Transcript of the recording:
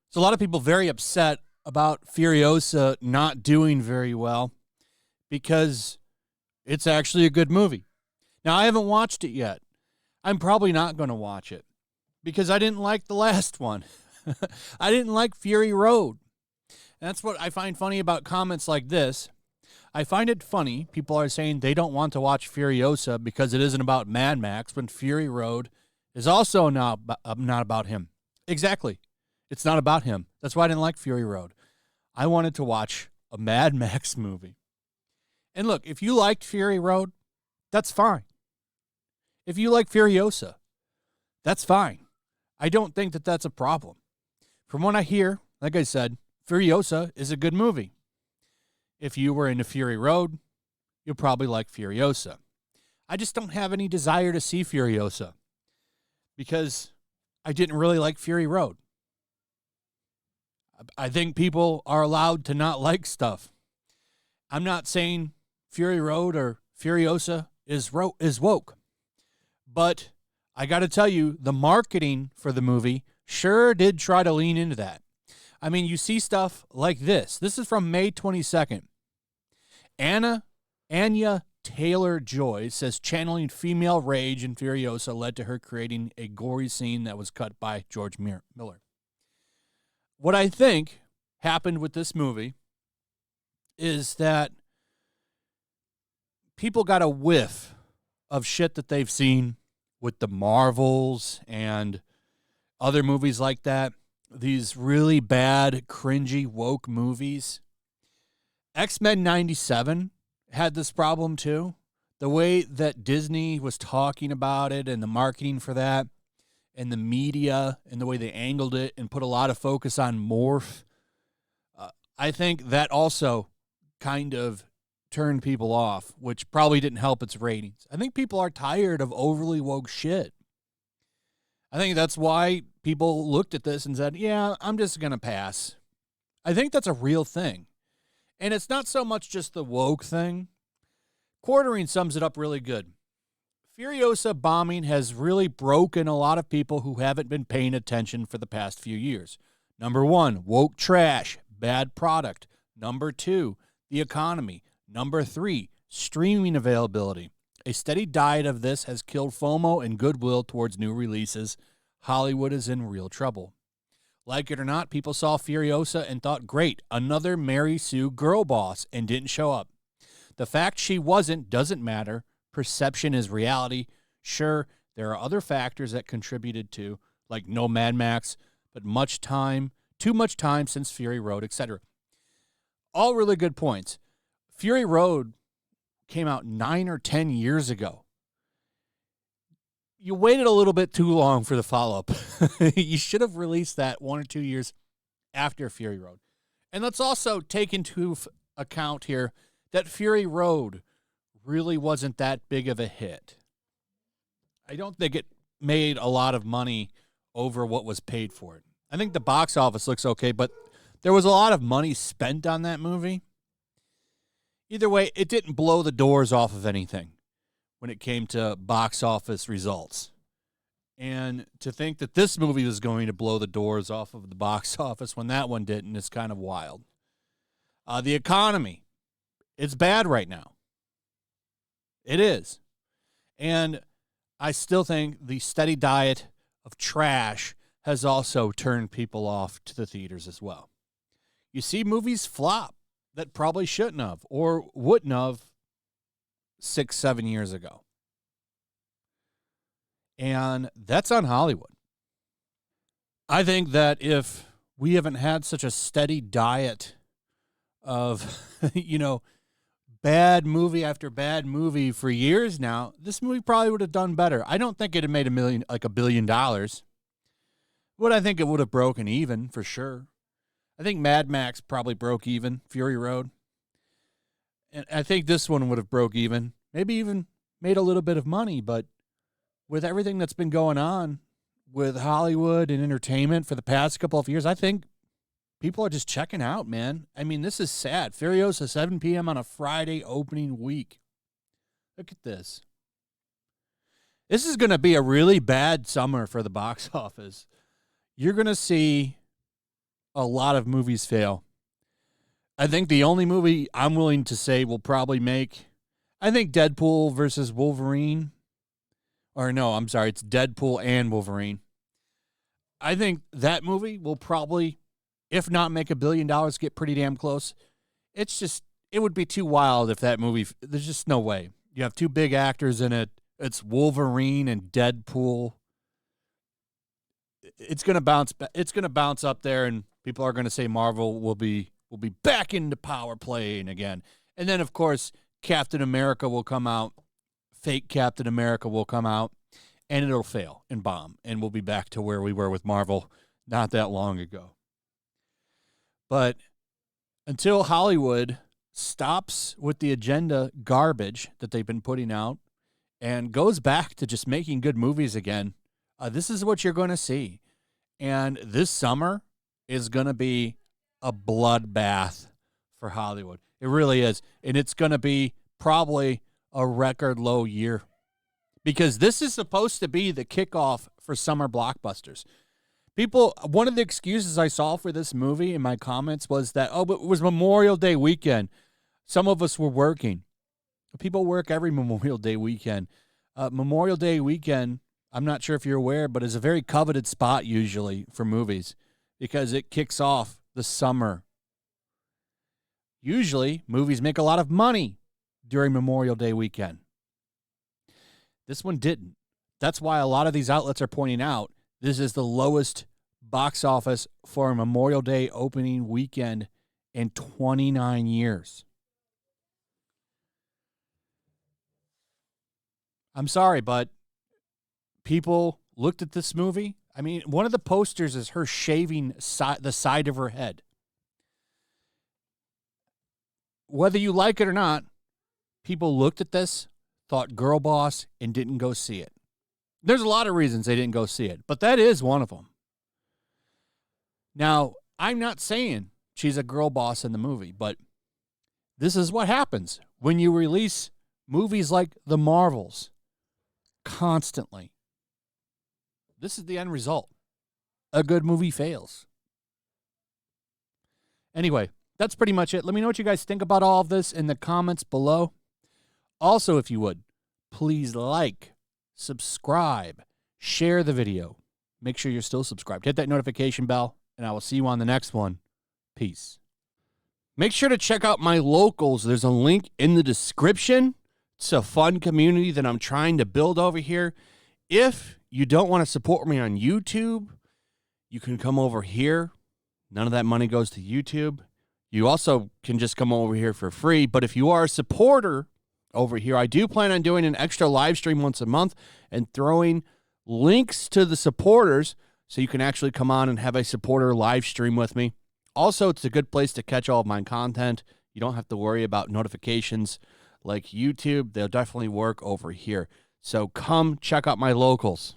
So a lot of people very upset about Furiosa not doing very well because it's actually a good movie. Now, I haven't watched it yet. I'm probably not going to watch it because I didn't like the last one. I didn't like Fury Road. And that's what I find funny about comments like this. I find it funny. People are saying they don't want to watch Furiosa because it isn't about Mad Max, when Fury Road is also not about him. Exactly. It's not about him. That's why I didn't like Fury Road. I wanted to watch a Mad Max movie. And look, if you liked Fury Road, that's fine. If you like Furiosa, that's fine. I don't think that that's a problem. From what I hear, like I said, Furiosa is a good movie. If you were into Fury Road, you'll probably like Furiosa. I just don't have any desire to see Furiosa because I didn't really like Fury Road. I think people are allowed to not like stuff. I'm not saying Fury Road or Furiosa is woke. But I got to tell you, the marketing for the movie sure did try to lean into that. I mean, you see stuff like this. This is from May 22nd. Anya Taylor-Joy says channeling female rage in Furiosa led to her creating a gory scene that was cut by George Miller. What I think happened with this movie is that people got a whiff of shit that they've seen with the Marvels and other movies like that. These really bad, cringy, woke movies. X-Men 97 had this problem too. The way that Disney was talking about it and the marketing for that, and the media and the way they angled it and put a lot of focus on morph, I think that also kind of turned people off, which probably didn't help its ratings. I think people are tired of overly woke shit. I think that's why people looked at this and said, yeah, I'm just going to pass. I think that's a real thing. And it's not so much just the woke thing. Quartering sums it up really good. Furiosa bombing has really broken a lot of people who haven't been paying attention for the past few years. Number 1, woke trash, bad product. Number 2, the economy. Number 3, streaming availability. A steady diet of this has killed FOMO and goodwill towards new releases. Hollywood is in real trouble. Like it or not, people saw Furiosa and thought, great, another Mary Sue girl boss, and didn't show up. The fact she wasn't doesn't matter. Perception is reality. Sure, there are other factors that contributed to, like no Mad Max, but too much time since Fury Road, etc. All really good points. Fury Road came out 9 or 10 years ago. You waited a little bit too long for the follow-up. You should have released that 1 or 2 years after Fury Road. And let's also take into account here that Fury Road really wasn't that big of a hit. I don't think it made a lot of money over what was paid for it. I think the box office looks okay, but there was a lot of money spent on that movie. Either way, it didn't blow the doors off of anything when it came to box office results. And to think that this movie was going to blow the doors off of the box office when that one didn't is kind of wild. The economy, it's bad right now. It is. And I still think the steady diet of trash has also turned people off to the theaters as well. You see movies flop that probably shouldn't have or wouldn't have 6-7 years ago. And that's on Hollywood. I think that if we haven't had such a steady diet of, bad movie after bad movie for years now, this movie probably would have done better. I don't think it had made $1 billion. But I think it would have broken even for sure. I think Mad Max probably broke even, Fury Road. And I think this one would have broke even, maybe even made a little bit of money. But with everything that's been going on with Hollywood and entertainment for the past couple of years, I think people are just checking out, man. I mean, this is sad. Furiosa, 7 p.m. on a Friday opening week. Look at this. This is going to be a really bad summer for the box office. You're going to see a lot of movies fail. I think the only movie I'm willing to say will probably make, I think Deadpool versus Wolverine. Or no, I'm sorry, it's Deadpool and Wolverine. I think that movie will probably, if not make $1 billion, get pretty damn close. It's just, it would be too wild if that movie, there's just no way. You have two big actors in it. It's Wolverine and Deadpool. It's going to bounce. It's going to bounce up there, and people are going to say Marvel will be back into power playing again. And then, of course, Captain America will come out. Fake Captain America will come out, and it'll fail and bomb, and we'll be back to where we were with Marvel not that long ago. But until Hollywood stops with the agenda garbage that they've been putting out and goes back to just making good movies again, this is what you're going to see. And this summer is going to be a bloodbath for Hollywood. It really is. And it's going to be probably a record low year because this is supposed to be the kickoff for summer blockbusters. People, one of the excuses I saw for this movie in my comments was that, but it was Memorial Day weekend. Some of us were working. People work every Memorial Day weekend. Memorial Day weekend, I'm not sure if you're aware, but is a very coveted spot usually for movies because it kicks off the summer. Usually, movies make a lot of money during Memorial Day weekend. This one didn't. That's why a lot of these outlets are pointing out this is the lowest box office for a Memorial Day opening weekend in 29 years. I'm sorry, but people looked at this movie. I mean, one of the posters is her shaving the side of her head. Whether you like it or not, people looked at this, thought girl boss, and didn't go see it. There's a lot of reasons they didn't go see it, but that is one of them. Now, I'm not saying she's a girl boss in the movie, but this is what happens when you release movies like The Marvels constantly. This is the end result. A good movie fails. Anyway, that's pretty much it. Let me know what you guys think about all of this in the comments below. Also, if you would, please like, subscribe, share the video. Make sure you're still subscribed. Hit that notification bell, and I will see you on the next one. Peace. Make sure to check out my locals. There's a link in the description. It's a fun community that I'm trying to build over here. If you don't want to support me on YouTube, you can come over here. None of that money goes to YouTube. You also can just come over here for free. But if you are a supporter over here, I do plan on doing an extra live stream once a month and throwing links to the supporters so you can actually come on and have a supporter live stream with me. Also, it's a good place to catch all of my content. You don't have to worry about notifications like YouTube. They'll definitely work over here. So come check out my locals.